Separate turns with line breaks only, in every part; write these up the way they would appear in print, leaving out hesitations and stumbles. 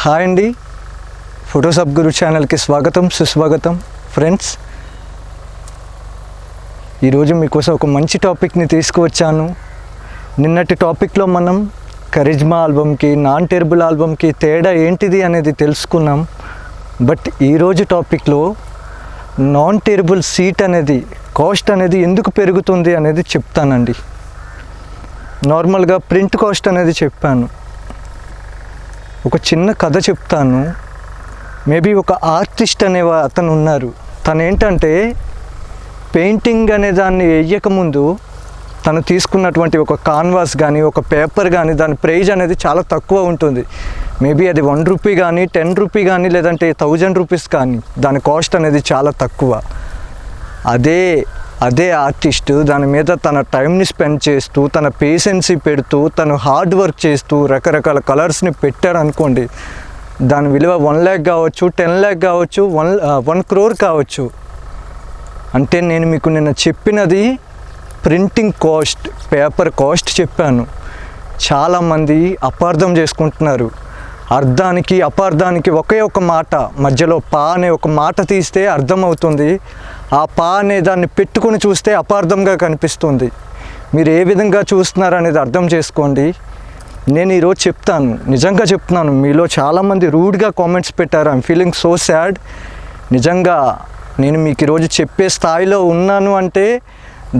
Hi అండి, ఫోటోషాప్గురు ఛానల్కి స్వాగతం సుస్వాగతం. ఫ్రెండ్స్, ఈరోజు మీకోసం ఒక మంచి టాపిక్ని తీసుకువచ్చాను. నిన్నటి టాపిక్లో మనం కరిజ్మా ఆల్బమ్కి నాన్ టెరబుల్ ఆల్బమ్కి తేడా ఏంటిది అనేది తెలుసుకున్నాం. బట్ ఈరోజు టాపిక్లో నాన్ టెరబుల్ సీట్ అనేది కాస్ట్ అనేది ఎందుకు పెరుగుతుంది అనేది చెప్తానండి. నార్మల్గా ప్రింట్ కాస్ట్ అనేది చెప్పాను. ఒక చిన్న కథ చెప్తాను. మేబీ ఒక ఆర్టిస్ట్ అనే అతను ఉన్నారు. తను ఏంటంటే పెయింటింగ్ అనే దాన్ని వేయకముందు తను తీసుకున్నటువంటి ఒక కాన్వాస్ కానీ ఒక పేపర్ కానీ దాని ప్రైజ్ అనేది చాలా తక్కువ ఉంటుంది. మేబీ అది ₹1 కానీ ₹10 కానీ లేదంటే ₹1000 కానీ దాని కాస్ట్ అనేది చాలా తక్కువ. అదే ఆర్టిస్ట్ దాని మీద తన టైంని స్పెండ్ చేస్తూ తన పేషెన్సీ పెడుతూ తను హార్డ్ వర్క్ చేస్తూ రకరకాల కలర్స్ని పెట్టాడు అనుకోండి, దాని విలువ 1 lakh కావచ్చు, 10 lakh కావచ్చు, 1 crore కావచ్చు. అంటే నేను మీకు నిన్న చెప్పినది ప్రింటింగ్ కాస్ట్, పేపర్ కాస్ట్ చెప్పాను. చాలామంది అపార్థం చేసుకుంటున్నారు. అర్థానికి అపార్థానికి ఒకే ఒక మాట మధ్యలో పా అనే ఒక మాట తీస్తే అర్థమవుతుంది. ఆ పా అనే దాన్ని పెట్టుకొని చూస్తే అపార్థంగా కనిపిస్తుంది. మీరు ఏ విధంగా చూస్తున్నారు అనేది అర్థం చేసుకోండి. నేను ఈరోజు చెప్తాను, నిజంగా చెప్తున్నాను. మీలో చాలామంది రూడ్గా కామెంట్స్ పెట్టారు. I'm feeling so sad. నిజంగా నేను మీకు ఈరోజు చెప్పే స్థాయిలో ఉన్నాను అంటే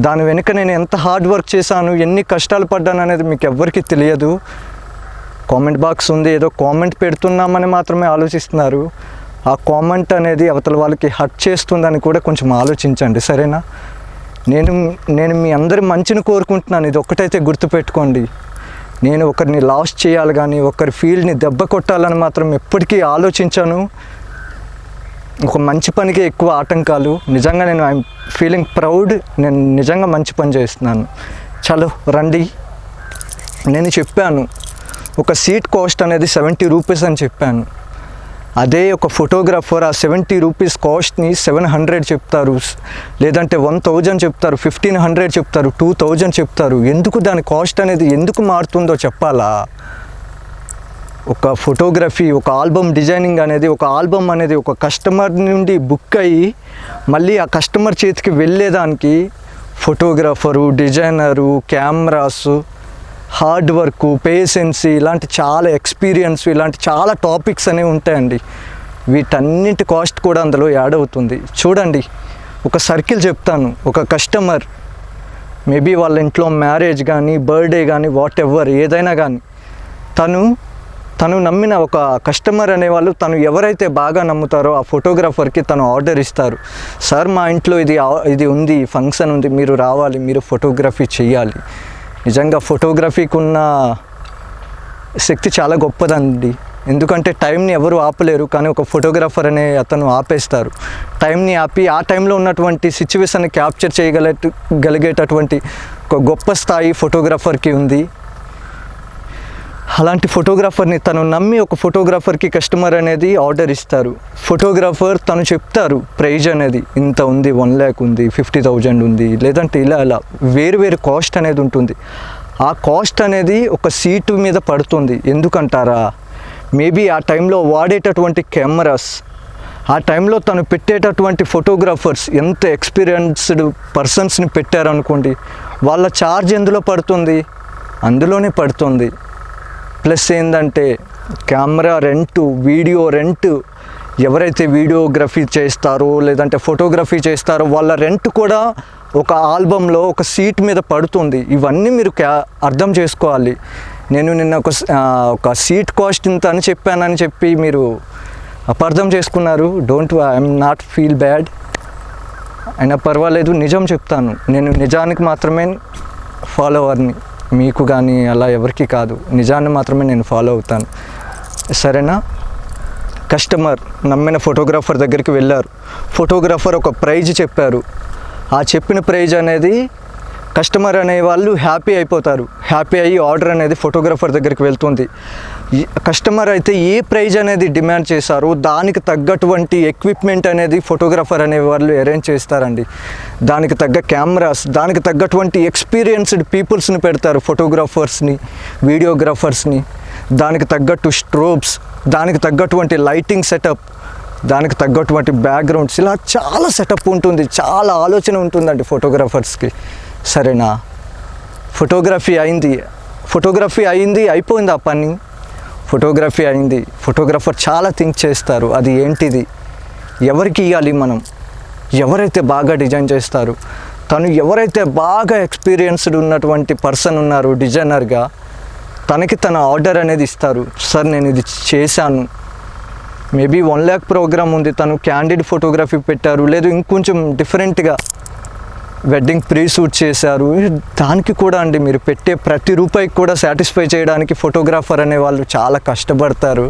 దాని వెనుక నేను ఎంత హార్డ్ వర్క్ చేశాను, ఎన్ని కష్టాలు పడ్డాను అనేది మీకు ఎవ్వరికీ తెలియదు. కామెంట్ బాక్స్ ఉంది, ఏదో కామెంట్ పెడుతున్నామని మాత్రమే ఆలోచిస్తున్నారు. ఆ కామెంట్ అనేది అవతల వాళ్ళకి హర్ట్ చేస్తుందని కూడా కొంచెం ఆలోచించండి, సరేనా? నేను మీ అందరి మంచిని కోరుకుంటున్నాను. ఇది ఒక్కటైతే గుర్తుపెట్టుకోండి. నేను ఒకరిని లాస్ చేయాలి కానీ ఒకరి ఫీల్డ్ని దెబ్బ కొట్టాలని మాత్రం ఎప్పటికీ ఆలోచించాను. ఒక మంచి పనికి ఎక్కువ ఆటంకాలు. నిజంగా నేను ఐఎమ్ ఫీలింగ్ ప్రౌడ్. నేను నిజంగా మంచి పని చేస్తున్నాను. చలో రండి. నేను చెప్పాను ఒక సీట్ కాస్ట్ అనేది ₹70 అని చెప్పాను. అదే ఒక ఫోటోగ్రాఫర్ ఆ ₹70 కాస్ట్ని 700 చెప్తారు, లేదంటే 1000 చెప్తారు, 1500 చెప్తారు, 2000 చెప్తారు. ఎందుకు దాని కాస్ట్ అనేది ఎందుకు మారుతుందో చెప్పాలా? ఒక ఫోటోగ్రఫీ, ఒక ఆల్బమ్ డిజైనింగ్ అనేది, ఒక ఆల్బమ్ అనేది ఒక కస్టమర్ నుండి బుక్ అయ్యి మళ్ళీ ఆ కస్టమర్ చేతికి వెళ్ళేదానికి photographer, designer, cameras, hard work, patience, ఇలాంటి చాలా ఎక్స్పీరియన్స్, ఇలాంటి చాలా టాపిక్స్ అనేవి ఉంటాయండి. వీటన్నింటి కాస్ట్ కూడా అందులో యాడ్ అవుతుంది. చూడండి, ఒక సర్కిల్ చెప్తాను. ఒక కస్టమర్ మేబీ వాళ్ళ ఇంట్లో మ్యారేజ్ కానీ బర్త్డే కానీ వాట్ ఎవర్ ఏదైనా కానీ తను నమ్మిన ఒక కస్టమర్ అనేవాళ్ళు తను ఎవరైతే బాగా నమ్ముతారో ఆ ఫోటోగ్రాఫర్కి తను ఆర్డర్ ఇస్తారు. సార్, మా ఇంట్లో ఇది ఉంది, ఫంక్షన్ ఉంది, మీరు రావాలి, మీరు ఫోటోగ్రఫీ చేయాలి. నిజంగా ఫోటోగ్రఫీకి ఉన్న శక్తి చాలా గొప్పదండి. ఎందుకంటే టైంని ఎవరు ఆపలేరు, కానీ ఒక ఫోటోగ్రాఫర్ అనే అతను ఆపేస్తారు. టైంని ఆపి ఆ టైంలో ఉన్నటువంటి సిచ్యువేషన్ని క్యాప్చర్ చేయగలిగేటటువంటి ఒక గొప్ప స్థాయి ఫోటోగ్రాఫర్కి ఉంది. అలాంటి ఫోటోగ్రాఫర్ని తను నమ్మి ఒక ఫోటోగ్రాఫర్కి కస్టమర్ అనేది ఆర్డర్ ఇస్తారు. ఫోటోగ్రాఫర్ తను చెప్తారు ప్రైజ్ అనేది ఇంత ఉంది, 1 lakh ఉంది, 50,000 ఉంది, లేదంటే ఇలా వేరు కాస్ట్ అనేది ఉంటుంది. ఆ కాస్ట్ అనేది ఒక సీటు మీద పడుతుంది. ఎందుకంటారా? మేబీ ఆ టైంలో వాడేటటువంటి కెమెరాస్, ఆ టైంలో తను పెట్టేటటువంటి ఫోటోగ్రాఫర్స్ ఎంత ఎక్స్పీరియన్స్డ్ పర్సన్స్ని పెట్టారనుకోండి, వాళ్ళ ఛార్జ్ ఎందులో పడుతుంది? అందులోనే పడుతుంది. ప్లస్ ఏంటంటే కెమెరా రెంటు, వీడియో రెంటు, ఎవరైతే వీడియోగ్రఫీ చేస్తారో లేదంటే ఫోటోగ్రఫీ చేస్తారో వాళ్ళ రెంట్ కూడా ఒక ఆల్బంలో ఒక సీట్ మీద పడుతుంది. ఇవన్నీ మీరు అర్థం చేసుకోవాలి. నేను నిన్న ఒక సీట్ కాస్ట్ ఇంత అని చెప్పానని చెప్పి మీరు అపార్థం చేసుకున్నారు. I'm not feel bad. అయినా పర్వాలేదు, నిజం చెప్తాను. నేను నిజానికి మాత్రమే ఫాలోవర్ని, మీకు కానీ అలా ఎవరికి కాదు. నిజాన్ని మాత్రమే నేను ఫాలో అవుతాను, సరేనా? కస్టమర్ నమ్మిన ఫోటోగ్రాఫర్ దగ్గరికి వెళ్ళారు. ఫోటోగ్రాఫర్ ఒక ప్రైజ్ చెప్పారు. ఆ చెప్పిన ప్రైజ్ అనేది కస్టమర్ అనే వాళ్ళు హ్యాపీ అయిపోతారు. హ్యాపీ అయ్యి ఆర్డర్ అనేది ఫోటోగ్రాఫర్ దగ్గరికి వెళ్తుంది. కస్టమర్ అయితే ఏ ప్రైజ్ అనేది డిమాండ్ చేశారో దానికి తగ్గటువంటి ఎక్విప్మెంట్ అనేది ఫోటోగ్రాఫర్ అనే వాళ్ళు అరేంజ్ చేస్తారండి. దానికి తగ్గ కెమెరాస్, దానికి తగ్గటువంటి ఎక్స్పీరియన్స్డ్ పీపుల్స్ని పెడతారు, ఫోటోగ్రాఫర్స్ని, వీడియోగ్రాఫర్స్ని. దానికి తగ్గట్టు స్ట్రోబ్స్, దానికి తగ్గటువంటి లైటింగ్ సెటప్, దానికి తగ్గటువంటి బ్యాక్గ్రౌండ్స్, ఇలా చాలా సెటప్ ఉంటుంది, చాలా ఆలోచన ఉంటుందండి ఫోటోగ్రాఫర్స్కి. సరేనా, ఫోటోగ్రఫీ అయింది, అయిపోయింది ఆ పని. ఫోటోగ్రఫీ అయింది, ఫోటోగ్రాఫర్ చాలా థింక్ చేస్తారు, అది ఏంటిది, ఎవరికి ఇవ్వాలి మనం, ఎవరైతే బాగా డిజైన్ చేస్తారు, తను ఎవరైతే బాగా ఎక్స్పీరియన్స్డ్ ఉన్నటువంటి పర్సన్ ఉన్నారు డిజైనర్గా, తనకి తన ఆర్డర్ అనేది ఇస్తారు. సార్ నేను ఇది చేశాను, మేబీ 1 lakh ప్రోగ్రామ్ ఉంది, తను క్యాండిడ్ ఫోటోగ్రఫీ పెట్టారు, లేదు ఇంకొంచెం డిఫరెంట్గా వెడ్డింగ్ ప్రీ షూట్ చేశారు. దానికి కూడా అండి మీరు పెట్టే ప్రతి రూపాయికి కూడా సాటిస్ఫై చేయడానికి ఫోటోగ్రాఫర్ అనే వాళ్ళు చాలా కష్టపడతారు.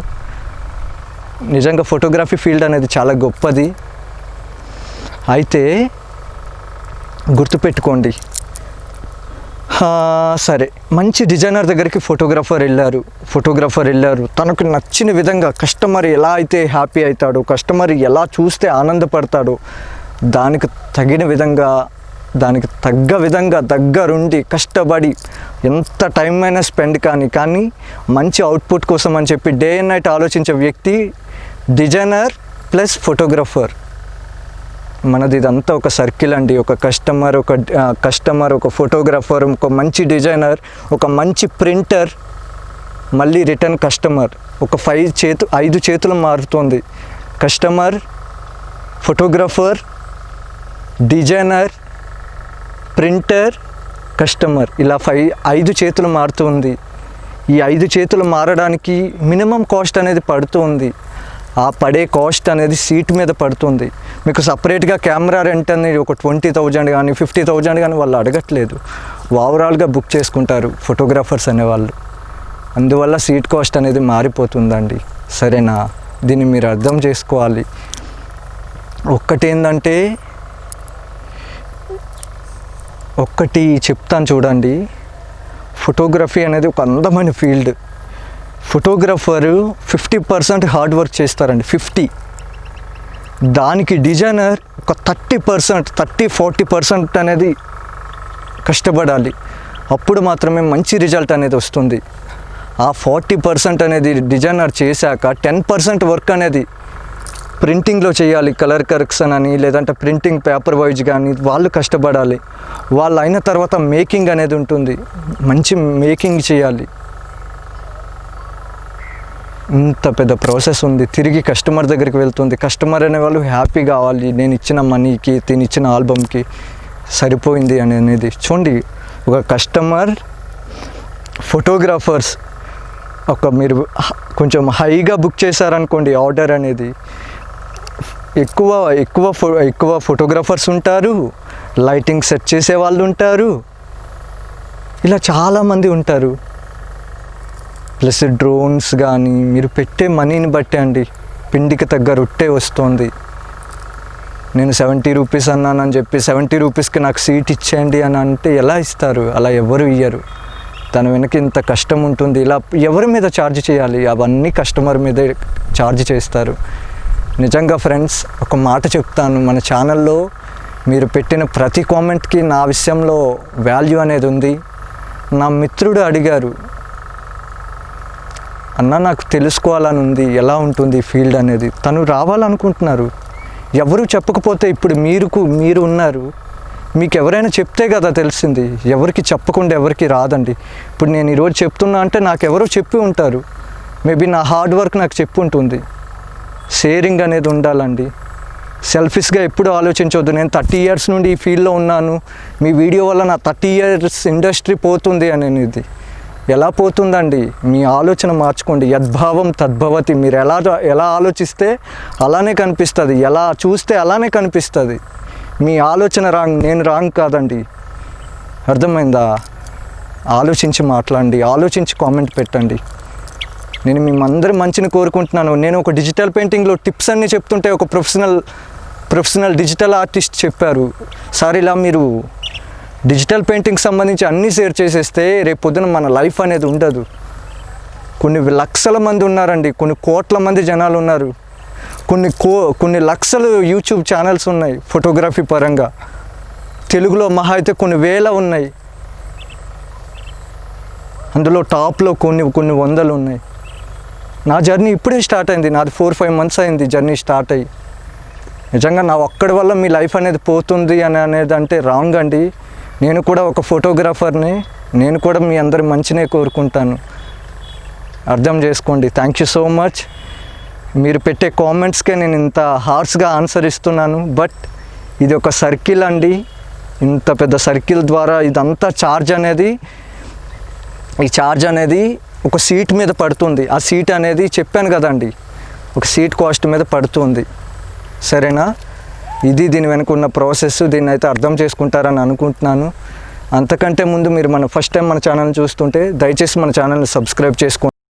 నిజంగా ఫోటోగ్రఫీ ఫీల్డ్ అనేది చాలా గొప్పది. అయితే గుర్తుపెట్టుకోండి, సరే మంచి డిజైనర్ దగ్గరికి ఫోటోగ్రాఫర్ వెళ్ళారు, తనకు నచ్చిన విధంగా కస్టమర్ ఎలా అయితే హ్యాపీ అవుతాడో, కస్టమర్ ఎలా చూస్తే ఆనందపడతాడో దానికి తగ్గ విధంగా దగ్గరుండి కష్టపడి ఎంత టైం అయినా స్పెండ్ కానీ మంచి అవుట్పుట్ కోసం అని చెప్పి డే అండ్ నైట్ ఆలోచించే వ్యక్తి డిజైనర్ ప్లస్ ఫోటోగ్రాఫర్. మనది ఇదంతా ఒక సర్కిల్ అండి. ఒక కస్టమర్, ఒక ఫోటోగ్రాఫర్, ఒక మంచి డిజైనర్, ఒక మంచి ప్రింటర్, మళ్ళీ రిటర్న్ కస్టమర్. ఒక 5 చేతులు మారుతుంది. Customer, photographer, designer, printer, customer, ఇలా 5 చేతులు మారుతుంది. ఈ 5 చేతులు మారడానికి మినిమం కాస్ట్ అనేది పడుతుంది. ఆ పడే కాస్ట్ అనేది సీట్ మీద పడుతుంది. మీకు సపరేట్గా కెమెరా రెంట్ అనేది ఒక 20,000 కానీ 50,000 కానీ వాళ్ళు అడగట్లేదు, ఓవరాల్గా బుక్ చేసుకుంటారు ఫోటోగ్రాఫర్స్ అనేవాళ్ళు. అందువల్ల సీట్ కాస్ట్ అనేది మారిపోతుందండి. సరేనా, దీన్ని మీరు అర్థం చేసుకోవాలి. ఒక్కటి చెప్తాను చూడండి, ఫోటోగ్రఫీ అనేది ఒక అందమైన ఫీల్డ్. ఫోటోగ్రాఫరు 50% హార్డ్ వర్క్ చేస్తారండి, 50. దానికి డిజైనర్ ఒక 30-40% అనేది కష్టపడాలి. అప్పుడు మాత్రమే మంచి రిజల్ట్ అనేది వస్తుంది. ఆ 40% అనేది డిజైనర్ చేశాక 10% వర్క్ అనేది ప్రింటింగ్లో చేయాలి. కలర్ కరెక్షన్ అని, లేదంటే ప్రింటింగ్ పేపర్ వైజ్ కానీ వాళ్ళు కష్టపడాలి. వాళ్ళు అయిన తర్వాత మేకింగ్ అనేది ఉంటుంది, మంచి మేకింగ్ చేయాలి. ఇంత పెద్ద ప్రాసెస్ ఉంది. తిరిగి కస్టమర్ దగ్గరికి వెళ్తుంది. కస్టమర్ అనేవాళ్ళు హ్యాపీ కావాలి, నేను ఇచ్చిన మనీకి, నేను ఇచ్చిన ఆల్బమ్కి సరిపోయింది అనేది. చూడండి, ఒక కస్టమర్, ఫోటోగ్రాఫర్స్ మీరు కొంచెం హైగా బుక్ చేశారనుకోండి, ఆర్డర్ అనేది ఎక్కువ ఫోటోగ్రాఫర్స్ ఉంటారు, లైటింగ్ సెట్ చేసే వాళ్ళు ఉంటారు, ఇలా చాలామంది ఉంటారు. ప్లస్ డ్రోన్స్ కానీ, మీరు పెట్టే మనీని బట్టే అండి పిండికి తగ్గ రొట్టె వస్తుంది. నేను 70 రూపీస్ అన్నానని చెప్పి 70 రూపీస్కి నాకు సీట్ ఇచ్చేయండి అని అంటే ఎలా ఇస్తారు? అలా ఎవరు ఇయ్యరు. దాని వెనక ఇంత కష్టం ఉంటుంది. ఇలా ఎవరి మీద ఛార్జ్ చేయాలి? అవన్నీ కస్టమర్ మీదే ఛార్జ్ చేస్తారు. నిజంగా ఫ్రెండ్స్, ఒక మాట చెప్తాను, మన ఛానల్లో మీరు పెట్టిన ప్రతి కామెంట్కి నా విషయంలో వాల్యూ అనేది ఉంది. నా మిత్రుడు అడిగారు, అన్న నాకు తెలుసుకోవాలని ఉంది, ఎలా ఉంటుంది ఫీల్డ్ అనేది. తను రావాలనుకుంటున్నారు. ఎవరు చెప్పకపోతే ఇప్పుడు మీరు ఉన్నారు, మీకు ఎవరైనా చెప్తే కదా తెలిసింది. ఎవరికి చెప్పకుండా ఎవరికి రాదండి. ఇప్పుడు నేను ఈరోజు చెప్తున్నా అంటే నాకు ఎవరో చెప్పి ఉంటారు. మేబీ నా హార్డ్ వర్క్ నాకు చెప్పి ఉంటుంది. షేరింగ్ అనేది ఉండాలండి. సెల్ఫిష్గా ఎప్పుడు ఆలోచించవద్దు. నేను 30 years నుండి ఈ ఫీల్డ్లో ఉన్నాను, మీ వీడియో వల్ల నా 30 years ఇండస్ట్రీ పోతుంది అనేది ఎలా పోతుందండి? మీ ఆలోచన మార్చుకోండి. యద్భావం తద్భవతి. మీరు ఎలా ఆలోచిస్తే అలానే కనిపిస్తుంది, ఎలా చూస్తే అలానే కనిపిస్తుంది. మీ ఆలోచన రాంగ్, నేను రాంగ్ కాదండి. అర్థమైందా? ఆలోచించి మాట్లాడండి, ఆలోచించి కామెంట్ పెట్టండి. నేను మేమందరి మంచిని కోరుకుంటున్నాను. నేను ఒక డిజిటల్ పెయింటింగ్లో టిప్స్ అన్నీ చెప్తుంటే ఒక ప్రొఫెషనల్ డిజిటల్ ఆర్టిస్ట్ చెప్పారు, సార్ ఇలా మీరు డిజిటల్ పెయింటింగ్ సంబంధించి అన్నీ షేర్ చేసేస్తే రేపు పొద్దున మన లైఫ్ అనేది ఉండదు. కొన్ని లక్షల మంది ఉన్నారండి, కొన్ని కోట్ల మంది జనాలు ఉన్నారు, కొన్ని లక్షలు యూట్యూబ్ ఛానల్స్ ఉన్నాయి ఫోటోగ్రఫీ పరంగా. తెలుగులో మహా అయితే కొన్ని వేల ఉన్నాయి. అందులో టాప్లో కొన్ని వందలు ఉన్నాయి. నా జర్నీ ఇప్పుడే స్టార్ట్ అయింది. నాది 4-5 months అయింది జర్నీ స్టార్ట్ అయ్యి. నిజంగా నా ఒక్కడి వల్ల మీ లైఫ్ అనేది పోతుంది అనేది అంటే రాంగ్ అండి. నేను కూడా ఒక ఫోటోగ్రాఫర్ని, నేను కూడా మీ అందరి మంచినే కోరుకుంటాను, అర్థం చేసుకోండి. Thank you so much. మీరు పెట్టే కామెంట్స్కే నేను ఇంత హార్ష్గా ఆన్సర్ ఇస్తున్నాను. బట్ ఇది ఒక సర్కిల్ అండి, ఇంత పెద్ద సర్కిల్ ద్వారా ఇదంతా ఈ ఛార్జ్ అనేది ఒక సీట్ మీద పడుతుంది. ఆ సీట్ అనేది చెప్పాను కదండి, ఒక సీట్ కాస్ట్ మీద పడుతుంది. సరేనా? ఇది దీని వెనుక ఉన్న ప్రాసెస్. దీన్ని అయితే అర్థం చేసుకుంటారని అనుకుంటున్నాను. అంతకంటే ముందు మీరు ఫస్ట్ టైం మన ఛానల్ని చూస్తుంటే దయచేసి మన ఛానల్ని సబ్స్క్రైబ్ చేసుకోండి.